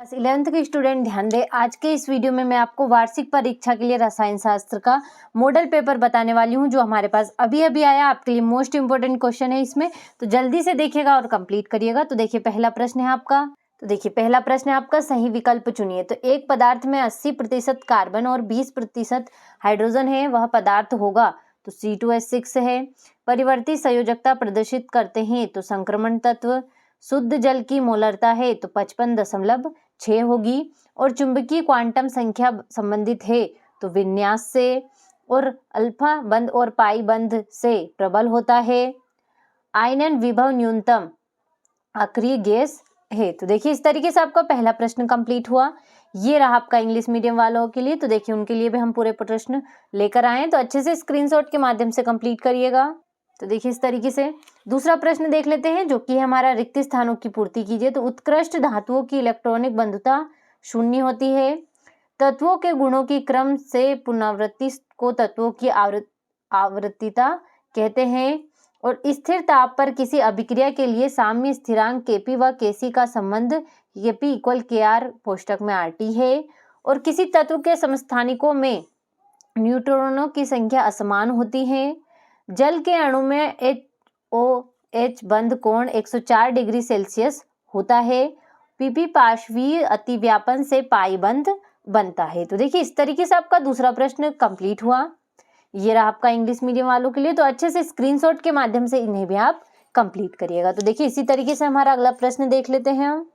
11th के student ध्यान दें। आज के इस वीडियो में मैं आपको वार्षिक परीक्षा के लिए रसायन शास्त्र का मॉडल पेपर बताने वाली हूं, जो हमारे पास अभी अभी आया। आपके लिए मोस्ट इंपोर्टेंट क्वेश्चन है इसमें, तो जल्दी से देखिएगा और कंप्लीट करिएगा। तो देखिए पहला प्रश्न है आपका। पहला प्रश्न है आपका, सही विकल्प चुनिए। तो एक पदार्थ में 80% कार्बन और 20% हाइड्रोजन है, वह पदार्थ होगा। तो C2H6 है। परिवर्ती संयोजकता प्रदर्शित करते हैं, तो संक्रमण तत्व। शुद्ध जल की मोलरता है, तो 55.6 होगी। और चुंबकीय क्वांटम संख्या संबंधित है, तो विन्यास से। और अल्फा बंध और पाई बंध से प्रबल होता है। आयनन विभव न्यूनतम अक्रिय गैस है। तो देखिए इस तरीके से आपका पहला प्रश्न कंप्लीट हुआ। ये रहा आपका इंग्लिश मीडियम वालों के लिए। तो देखिए उनके लिए भी हम पूरे प्रश्न लेकर आए हैं, तो अच्छे से स्क्रीनशॉट के माध्यम से कंप्लीट करिएगा। तो देखिए इस तरीके से दूसरा प्रश्न देख लेते हैं, जो कि हमारा रिक्त स्थानों की पूर्ति कीजिए। तो उत्कृष्ट धातुओं की इलेक्ट्रॉनिक बंधुता 0 होती है। तत्वों के गुणों की क्रम से पुनरावृत्ति को तत्वों की आवृत्तिता कहते हैं। और स्थिर ताप पर किसी अभिक्रिया के लिए साम्य स्थिरांक Kp व Kc का संबंध Kp = Kr कोष्टक में RT है। और किसी तत्व के समस्थानिकों में न्यूट्रॉनों की संख्या असमान होती है। जल के अणु में HOH बंध कोण 104 डिग्री सेल्सियस होता है। PP पार्श्वीय अतिव्यापन से पाई बंध बनता है। तो देखिए इस तरीके से आपका दूसरा प्रश्न कंप्लीट हुआ। ये रहा आपका इंग्लिश मीडियम वालों के लिए। तो अच्छे से स्क्रीनशॉट के माध्यम से इन्हें भी आप कंप्लीट करिएगा। तो देखिए इसी तरीके से हमारा अगला प्रश्न देख लेते हैं हम।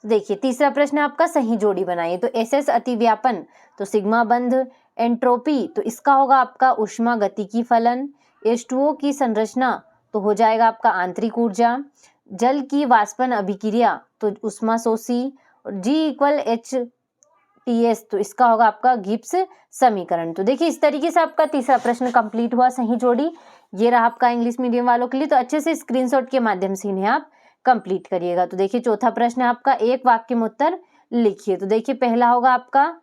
देखिए तीसरा प्रश्न आपका, सही जोड़ी बनाइए। तो SS अतिव्यापन, तो सिग्मा बंध। एंट्रोपी, तो इसका होगा आपका ऊष्मा गतिकी फलन। H2O की संरचना, तो हो जाएगा आपका आंतरिक ऊर्जा। जल की वाष्पन अभिक्रिया, तो ऊष्मा शोषी। और G = HTS, तो इसका होगा आपका गिब्स समीकरण। तो देखिए इस तरीके से आपका तीसरा प्रश्न कंप्लीट हुआ, सही जोड़ी। ये रहा आपका इंग्लिश मीडियम वालों के लिए। तो अच्छे से स्क्रीनशॉट के माध्यम से इन्हें आप कंप्लीट करिएगा। तो देखिए चौथा प्रश्न है आपका, एक वाक्य में उत्तर लिखिए। तो देखिए पहला होगा आपका,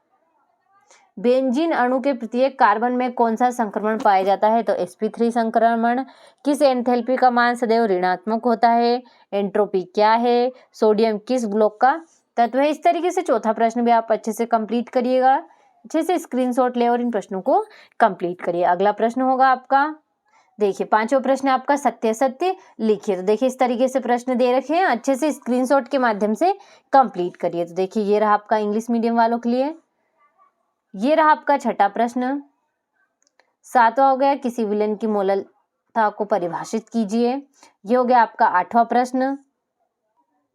बेंजीन अणु के प्रत्येक कार्बन में कौन सा संक्रमण पाया जाता है? तो sp3 संक्रमण। किस एंथैल्पी का मान सदैव ऋणात्मक होता है? एंट्रोपी क्या है? सोडियम किस ब्लॉक का तत्व है? इस तरीके से चौथा प्रश्न भी आप अच्छे से कंप्लीट करिएगा। अच्छे से स्क्रीनशॉट ले और इन प्रश्नों को कंप्लीट करिए। अगला प्रश्न होगा आपका, देखिए पांचवा प्रश्न आपका, सत्य सत्य लिखिए। तो देखिए इस तरीके से प्रश्न दे रखे हैं, अच्छे से स्क्रीनशॉट के माध्यम से कंप्लीट करिए। तो देखिए ये रहा आपका इंग्लिश मीडियम वालों के लिए। ये रहा आपका छठा प्रश्न। सातवां हो गया, किसी विलयन की मोलरता को परिभाषित कीजिए। ये हो गया आपका आठवां प्रश्न।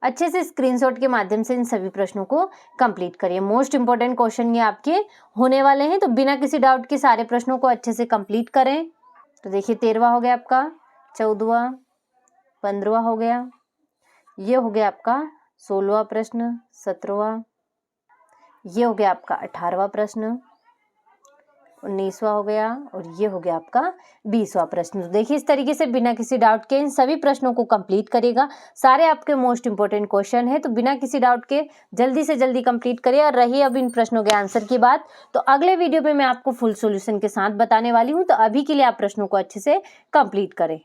अच्छे से स्क्रीनशॉट के माध्यम से इन सभी प्रश्नों को कंप्लीट करिए। मोस्ट इंपोर्टेंट क्वेश्चन ये आपके होने वाले हैं, तो बिना किसी डाउट के सारे प्रश्नों को अच्छे से कंप्लीट करें। तो देखिए 13वां हो गया आपका, 14वां, 15वां हो गया। ये हो गया आपका 16वां प्रश्न, 17वां। ये हो गया आपका 18वां प्रश्न, 19वां हो गया। और ये हो गया आपका 20वां प्रश्न। तो देखिए इस तरीके से बिना किसी डाउट के इन सभी प्रश्नों को कंप्लीट करेगा। सारे आपके मोस्ट इंपोर्टेंट क्वेश्चन है, तो बिना किसी डाउट के जल्दी से जल्दी कंप्लीट करिए। और रही अब इन प्रश्नों के आंसर की बात, तो अगले वीडियो में मैं आपको फुल सॉल्यूशन के साथ बताने वाली हूँ। तो अभी के लिए आप प्रश्नों को अच्छे से कंप्लीट करें।